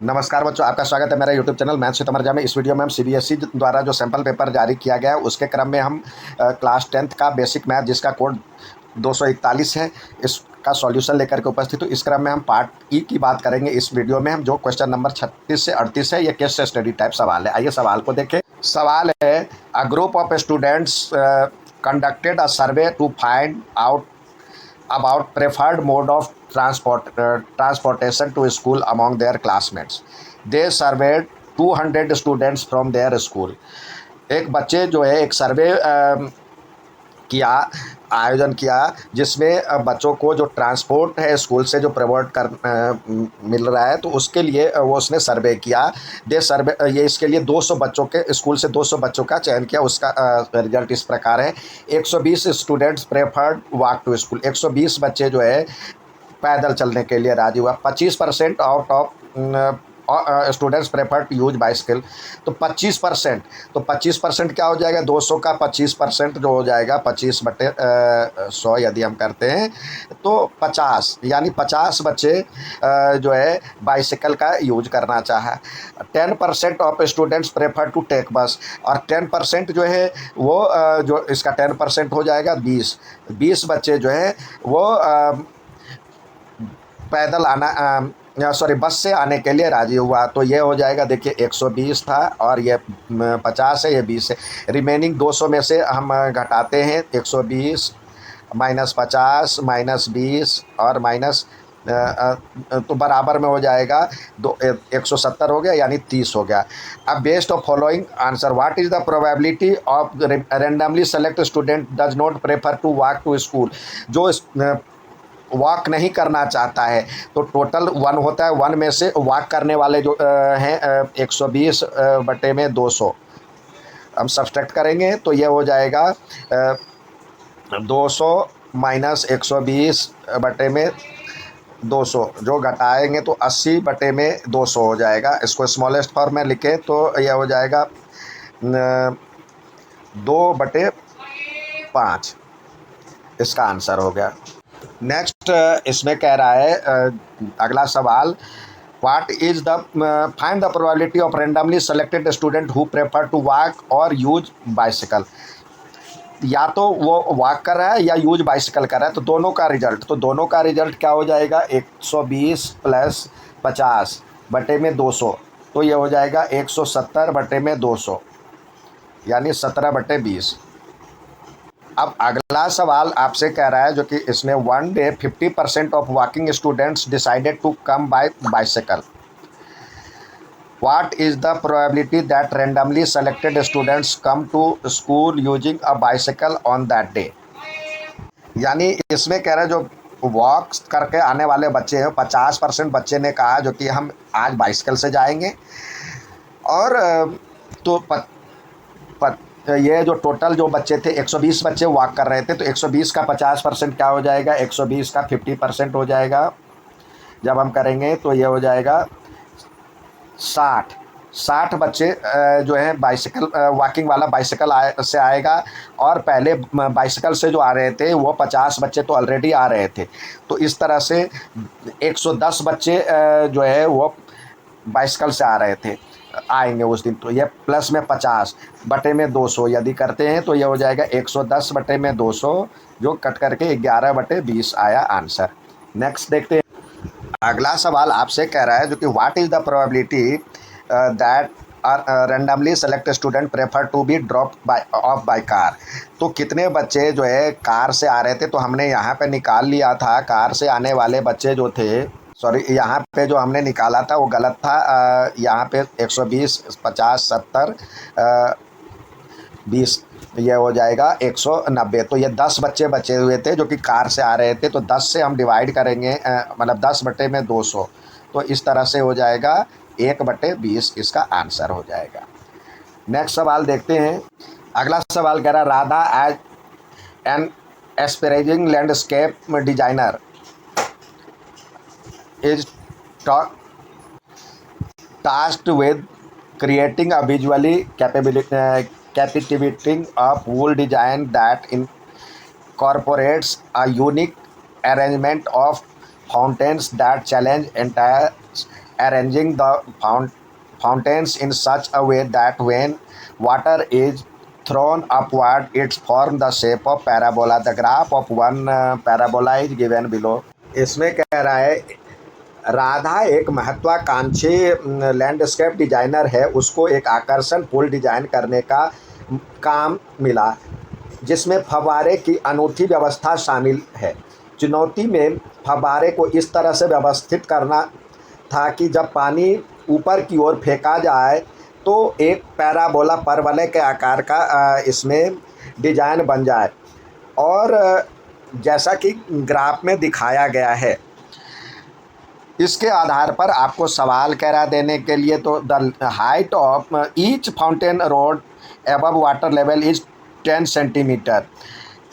नमस्कार बच्चों, आपका स्वागत है मेरा यूट्यूब चैनल मैथ्स विद अमर में। इस वीडियो में हम सीबीएसई द्वारा जो सैम्पल पेपर जारी किया गया है उसके क्रम में हम क्लास 10th का बेसिक मैथ जिसका कोड 241 है इसका सॉल्यूशन लेकर के उपस्थित हूँ। इस क्रम में हम पार्ट ई की बात करेंगे। इस वीडियो में हम जो क्वेश्चन नंबर 36 से 38 है, ये केस स्टडी टाइप सवाल है। आइए सवाल को देखें। सवाल है, a group of students conducted a survey to find out about preferred mode of transportation to school among their classmates. They surveyed 200 students from their school. एक बच्चे जो है एक सर्वे किया आयोजन किया जिसमें बच्चों को जो ट्रांसपोर्ट है स्कूल से जो प्रोवाइड कर मिल रहा है, तो उसके लिए वो उसने सर्वे किया। ये इसके लिए 200 बच्चों के स्कूल से 200 बच्चों का चयन किया। उसका रिजल्ट इस प्रकार है। 120 students preferred walk to school. 120 बच्चे जो है पैदल चलने के लिए राजी हुआ। 25% out of students prefer to use bicycle. तो 25% क्या हो जाएगा? 200 का 25% जो हो जाएगा 25/100 यदि हम करते हैं तो 50, यानी 50 बच्चे जो है बाइसिकल का यूज करना चाहा। 10% of students prefer to take bus, और 10% जो है वो जो इसका 10% हो जाएगा 20 बच्चे जो है वो पैदल बस से आने के लिए राजी हुआ। तो ये हो जाएगा, देखिए 120 था और ये 50 है, ये 20 है। रिमेनिंग 200 में से हम घटाते हैं 120 माइनस 50 माइनस 20 और माइनस तो बराबर में हो जाएगा 170 हो गया, यानी 30 हो गया। अब based of following answer, what is the probability of randomly select student does not prefer to walk to school. जो वॉक नहीं करना चाहता है तो टोटल 1 होता है। 1 में से वॉक करने वाले जो हैं 120 बटे में 200 हम सब्सट्रैक्ट करेंगे तो ये हो जाएगा 200 माइनस 120 बटे में 200, जो घटाएंगे तो 80 बटे में 200 हो जाएगा। इसको स्मॉलेस्ट फॉर्म में लिखें तो यह हो जाएगा 2/5। इसका आंसर हो गया। नेक्स्ट इसमें कह रहा है अगला सवाल, what is the find the probability of randomly selected student who prefer to walk और यूज बाइसिकल। या तो वो वॉक कर रहा है या यूज बाइसिकल कर रहा है, तो दोनों का रिजल्ट क्या हो जाएगा? 120 प्लस 50 बटे में 200, तो ये हो जाएगा 170 बटे में 200, यानी 17/20। अब अगला सवाल आपसे कह रहा है जो कि इसमें one day 50% of walking students decided to come by bicycle. What is the probability that randomly selected students come to school using a bicycle on that day. यानी इसमें कह रहे हैं जो वॉक करके आने वाले बच्चे हैं 50% बच्चे ने कहा जो कि हम आज बाइसिकल से जाएंगे, और तो ये जो टोटल जो बच्चे थे 120 बच्चे वॉक कर रहे थे, तो 120 का 50% क्या हो जाएगा? 120 का 50% हो जाएगा। जब हम करेंगे तो ये हो जाएगा 60 बच्चे जो है बाइसिकल वॉकिंग वाला बाइसिकल से आएगा, और पहले बाइसिकल से जो आ रहे थे वो 50 बच्चे तो ऑलरेडी आ रहे थे। तो इस तरह से 110 बच्चे जो है वो बाइसिकल से आ रहे थे आएंगे उस दिन। तो ये प्लस में 50 बटे में 200 यदि करते हैं तो ये हो जाएगा 110 बटे में 200, जो कट करके 11/20 आया आंसर। नेक्स्ट देखते हैं। अगला सवाल आपसे कह रहा है जो कि what is the probability that randomly select student prefer to be drop by car. तो कितने बच्चे जो है कार से आ रहे थे, तो हमने यहाँ पे निकाल लिया था कार से आने वाले बच्चे जो थे, सॉरी यहाँ पे जो हमने निकाला था वो गलत था। यहाँ पे 120 50 70 20 ये हो जाएगा 190। तो ये 10 बच्चे बचे हुए थे जो कि कार से आ रहे थे, तो 10 से हम डिवाइड करेंगे, मतलब 10 बटे में 200, तो इस तरह से हो जाएगा 1/20 इसका आंसर हो जाएगा। नेक्स्ट सवाल देखते हैं। अगला सवाल कह रहा है, Radha as an aspiring landscape designer is tasked with creating a visually captivating of wool design that incorporates a unique arrangement of fountains that challenge entire arranging the fountains in such a way that when water is thrown upward it forms the shape of parabola. The graph of one parabola is given below. इसमें कह रहा है राधा एक महत्वाकांक्षी landscape designer है, उसको एक आकर्षण पुल डिजाइन करने का काम मिला जिसमें फव्वारे की अनूठी व्यवस्था शामिल है। चुनौती में फव्वारे को इस तरह से व्यवस्थित करना था कि जब पानी ऊपर की ओर फेंका जाए तो एक पैराबोला परवलय के आकार का इसमें डिजाइन बन जाए। और जैसा कि ग्राफ में दिखाया गया है, इसके आधार पर आपको सवाल कह रहा देने के लिए, तो the height of each fountain road above water level is 10 centimetre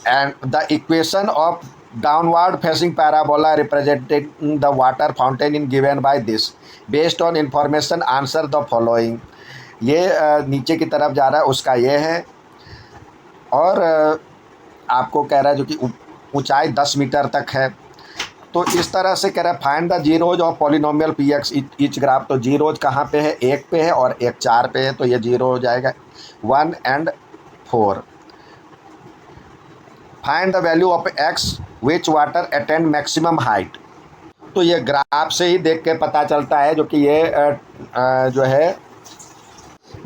and the equation of downward facing parabola representing the water fountain in given by this based on information answer the following. ये नीचे की तरफ जा रहा है, उसका ये है। और आपको कह रहा है जो कि ऊंचाई 10 मीटर तक है। तो इस तरह से कह रहा है find the zeros of polynomial P x each graph. तो जीरोज कहाँ पे है, 1 पे है और 1 4 पे है, तो ये 0 हो जाएगा 1 and 4। Find the value of x which water attend maximum height. तो ये ग्राफ से ही देख के पता चलता है जो कि ये जो है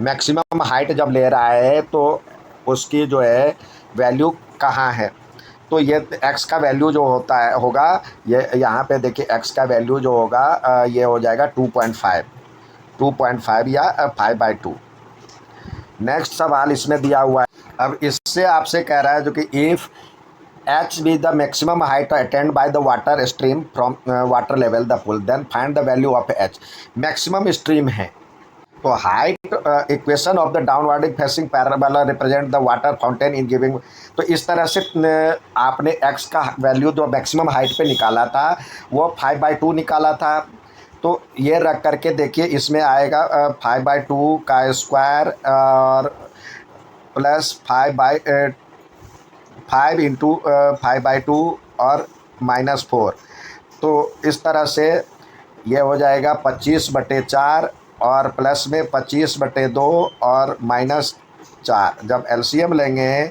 मैक्सिमम हाइट जब ले रहा है तो उसकी जो है वैल्यू कहाँ है। तो ये x का वैल्यू जो होता है होगा, ये यहाँ पे देखिए x का वैल्यू जो होगा ये हो जाएगा 2.5 या 5/2। नेक्स्ट सवाल इसमें दिया हुआ है। अब इससे आपसे कह रहा है जो कि if h be the maximum height attained by the water stream from water level the pool, then find the value of h। Maximum stream है तो height equation of the downward facing parabola represent the water fountain in giving. तो इस तरह से आपने x का value जो maximum height पे निकाला था वो 5/2 निकाला था। तो ये रख करके देखिए इसमें आएगा 5/2 का स्क्वायर और प्लस 5 इंटू 5/2 और -4। तो इस तरह से ये हो जाएगा 25/4 और प्लस में 25/2 और -4। जब एलसीएम लेंगे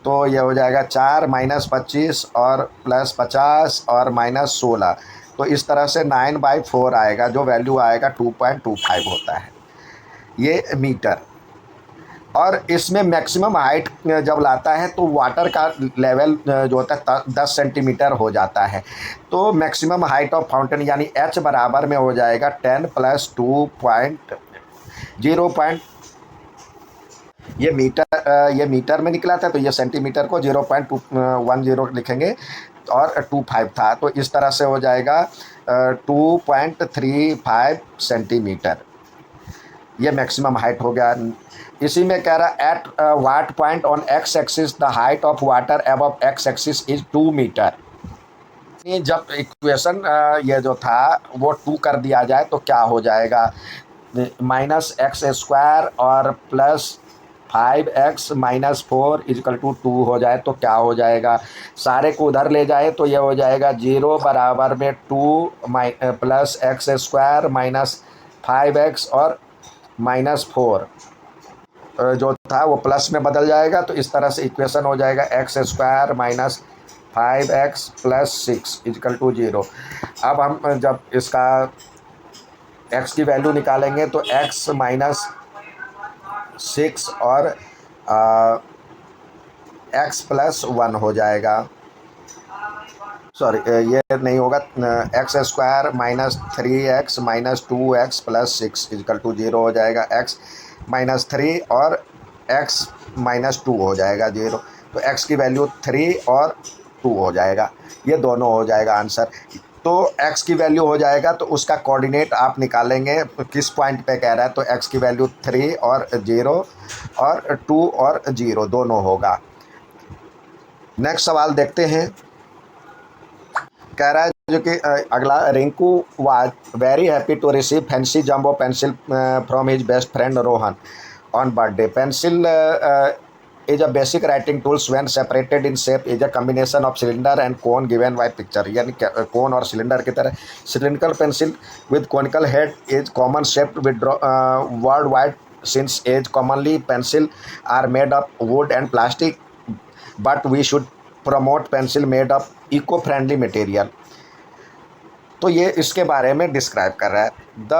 तो ये हो जाएगा 4 - 25 और प्लस 50 और -16। तो इस तरह से 9/4 आएगा, जो वैल्यू आएगा 2.25 होता है ये मीटर। और इसमें मैक्सिमम हाइट जब लाता है तो वाटर का लेवल जो होता है 10 सेंटीमीटर हो जाता है। तो मैक्सिमम हाइट ऑफ फाउंटेन यानी h बराबर में हो जाएगा 10 + 2.0 ये मीटर में निकला था तो ये सेंटीमीटर को 0.210 लिखेंगे और 25 था, तो इस तरह से हो जाएगा 2.35 सेंटीमीटर। ये मैक्सिमम हाइट हो गया। इसी में कह रहा है at what point on X axis the height of water above X axis is 2 metre. जब इक्वेशन ये जो था वो 2 कर दिया जाए तो क्या हो जाएगा, -x² और प्लस 5x - 4 = 2 हो जाए तो क्या हो जाएगा। सारे को उधर ले जाए तो ये हो जाएगा 0 बराबर में 2 + x² - 5x और -4 जो था वो प्लस में बदल जाएगा। तो इस तरह से इक्वेशन हो जाएगा x² - 5x + 6 = 0। अब हम जब इसका x की वैल्यू निकालेंगे तो x - 6 और x + 1 हो जाएगा। सॉरी ये नहीं होगा, x² - 3x - 2x + 6 = 0 हो जाएगा। x - 3 और x - 2 हो जाएगा 0। तो x की वैल्यू 3 और 2 हो जाएगा, ये दोनों हो जाएगा आंसर। तो x की वैल्यू हो जाएगा तो उसका कोऑर्डिनेट आप निकालेंगे किस पॉइंट पे कह रहा है। तो x की वैल्यू 3 और 0 और 2 और 0 दोनों होगा। नेक्स्ट सवाल देखते हैं। कह रहा है जो कि अगला, Rinku was very happy to receive fancy jumbo pencil from his best friend Rohan on birthday. Pencil is a basic writing tools when separated in shape is a combination of cylinder and cone given by picture. यानी कोन और cylinder की तरह cylindrical pencil with conical head is common shaped with worldwide since age commonly pencil are made of wood and plastic, but we should promote pencil made of eco-friendly material. तो ये इसके बारे में describe कर रहा है. The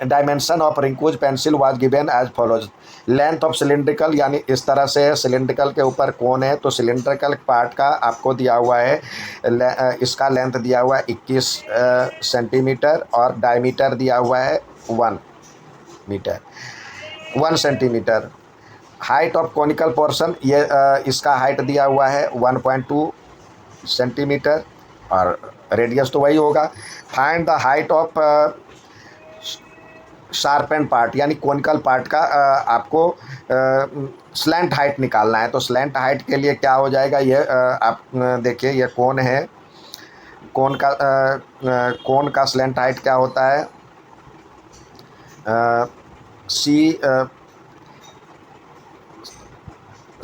dimension of Rinku's pencil was given as follows. Length of cylindrical, यानी इस तरह से सिलिंड्रिकल के ऊपर कौन है तो सिलिंड्रिकल पार्ट का आपको दिया हुआ है, इसका लेंथ दिया हुआ है 21 सेंटीमीटर और डायमीटर दिया हुआ है 1 centimetre. Height of conical portion, ये इसका हाइट दिया हुआ है 1.2 सेंटीमीटर और रेडियस तो वही होगा. Find the height of sharpened part, यानी कॉनिकल पार्ट का आपको स्लैंट हाइट निकालना है. तो स्लैंट हाइट के लिए क्या हो जाएगा, ये आप देखिए ये कौन है, कौन का स्लैंट हाइट क्या होता है,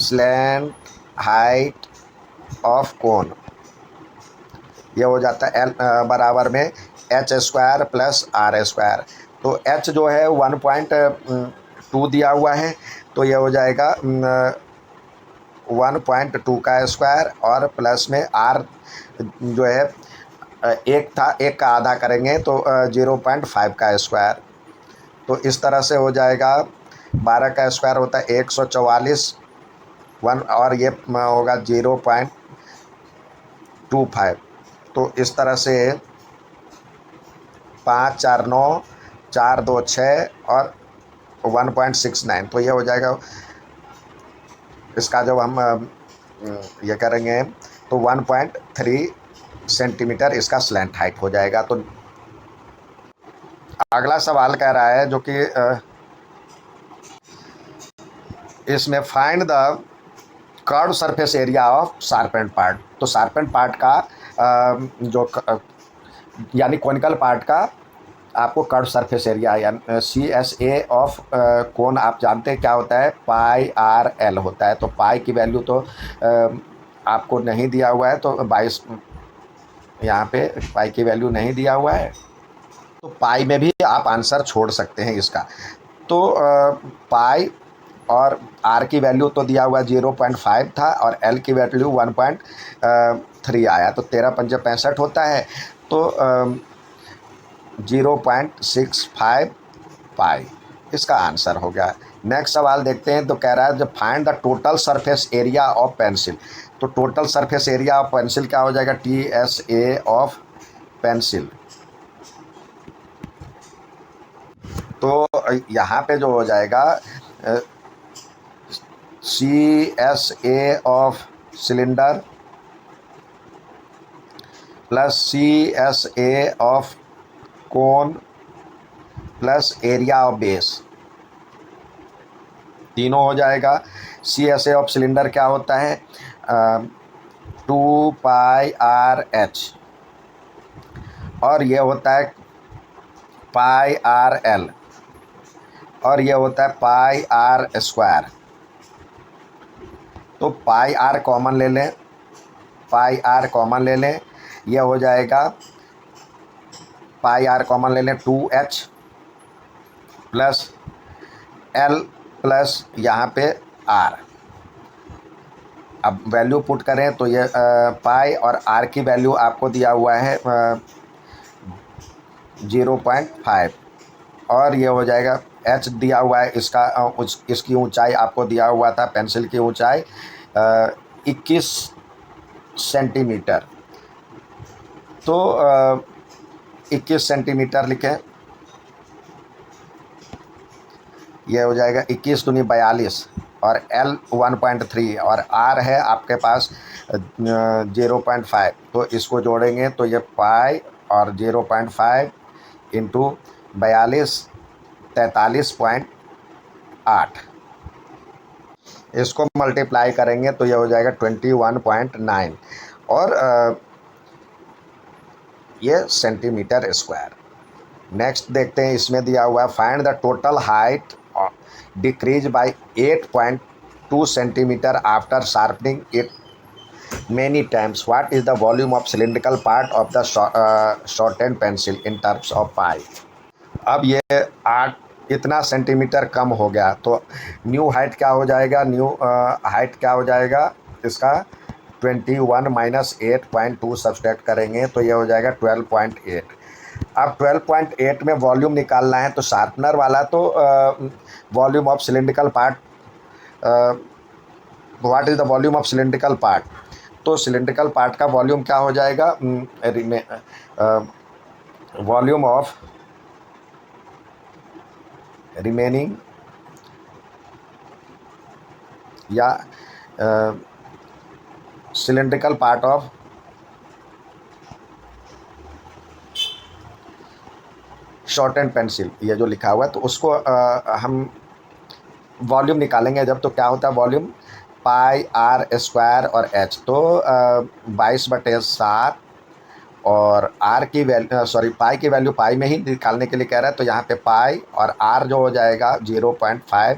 स्लैंट हाइट ऑफ कोन, ये हो जाता है एल बराबर में h² प्लस r². तो h जो है 1.2 दिया हुआ है, तो ये हो जाएगा 1.2 का स्क्वायर और प्लस में r जो है एक था, एक का आधा करेंगे तो 0.5 का स्क्वायर. तो इस तरह से हो जाएगा. 12 का स्क्वायर होता है 144 और ये होगा 0.25. तो इस तरह से 5 4 9 4 2 6 और 1.69. तो ये हो जाएगा. इसका जब हम ये करेंगे तो 1.3 सेंटीमीटर इसका स्लैंट हाइट हो जाएगा. तो अगला सवाल कह रहा है जो कि इसमें find the curve surface area of sharpened part. तो शार्पेंड पार्ट का जो यानी कॉनिकल पार्ट का आपको कर्व सरफेस एरिया यानी CSA ऑफ कोन आप जानते हैं क्या होता है, πr/l होता है. तो पाई की वैल्यू तो आपको नहीं दिया हुआ है, तो 22 यहाँ पे पाई की वैल्यू नहीं दिया हुआ है, तो पाई में भी आप आंसर छोड़ सकते हैं इसका. तो पाई और r की वैल्यू तो दिया हुआ 0.5 था और l की वैल्यू 1.3 आया, तो 13 × 5 = 65 होता है. तो 0.65 पाई इसका आंसर हो गया. नेक्स्ट सवाल देखते हैं. तो कह रहा है जब find the total surface area of pencil. तो total surface area of pencil क्या हो जाएगा, TSA ऑफ पेंसिल. तो यहाँ पे जो हो जाएगा CSA of cylinder plus CSA of cone plus area of base, तीनों हो जाएगा. CSA ऑफ सिलेंडर क्या होता है 2πRh और ये होता है πRl और ये होता है πr². तो πr कॉमन ले लें, πr कॉमन ले लें, यह हो जाएगा πr कॉमन ले लें 2h प्लस l प्लस यहाँ पे r. अब वैल्यू पुट करें तो ये पाई और r की वैल्यू आपको दिया हुआ है 0.5 और ये हो जाएगा h दिया हुआ है इसका, इसकी ऊंचाई आपको दिया हुआ था, पेंसिल की ऊंचाई 21 सेंटीमीटर. तो 21 सेंटीमीटर लिखें, यह हो जाएगा 21 दूनी 42 और L 1.3 और R है आपके पास 0.5. तो इसको जोड़ेंगे तो ये पाई और 0.5 इंटू 42 43.8. इसको मल्टीप्लाई करेंगे तो ये हो जाएगा 21.9 और ये सेंटीमीटर स्क्वायर. नेक्स्ट देखते हैं, इसमें दिया हुआ है find the total height decrease by 8 2 centimeter after sharpening it many times. What is the volume of cylindrical part of the shortened pencil in terms of pi? अब ये 8 इतना सेंटीमीटर कम हो गया तो न्यू हाइट क्या हो जाएगा, न्यू हाइट क्या हो जाएगा इसका 21 माइनस 8.2 सब्सट्रैक्ट करेंगे तो ये हो जाएगा 12.8। अब 12.8 में वॉल्यूम निकालना है तो शार्पनर वाला तो volume of cylindrical part, what is the volume of cylindrical part, तो सिलिंड्रिकल पार्ट का वॉल्यूम क्या हो जाएगा, वॉल्यूम ऑफ रिमेनिंग या cylindrical part of shortened pencil, ये जो लिखा हुआ है तो उसको हम वॉल्यूम निकालेंगे जब, तो क्या होता है वॉल्यूम पाई आर स्क्वायर और एच, तो 22/7 और आर की वैल्यू सॉरी पाई की वैल्यू पाई में ही निकालने के लिए कह रहा है तो यहाँ पे पाई और आर जो हो जाएगा 0.5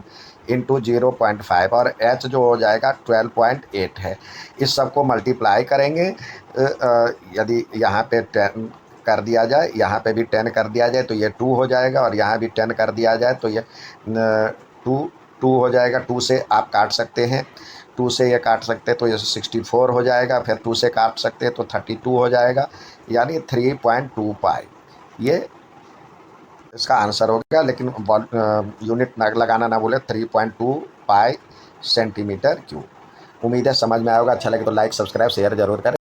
इंटू 0.5 और एच जो हो जाएगा 12.8 है। इस सब को मल्टीप्लाई करेंगे, यदि यहाँ पे 10 कर दिया जाए, यहाँ पे भी 10 कर दिया जाए तो ये 2 हो जाएगा और यहाँ भी 10 कर दिया जाए तो ये 2 हो जाएगा। 2 से आप काट सकते हैं, 2 से ये काट सकते हैं तो ये 64 हो जाएगा, फिर 2 से काट सकते हैं तो 32 हो जाएगा, यानी 3.2 पाई ये इसका आंसर हो गया। लेकिन यूनिट ना लगाना ना बोले, 3.2 पाई सेंटीमीटर क्यूब। उम्मीद है समझ में आएगा। अच्छा लगे तो लाइक सब्सक्राइब शेयर जरूर करें।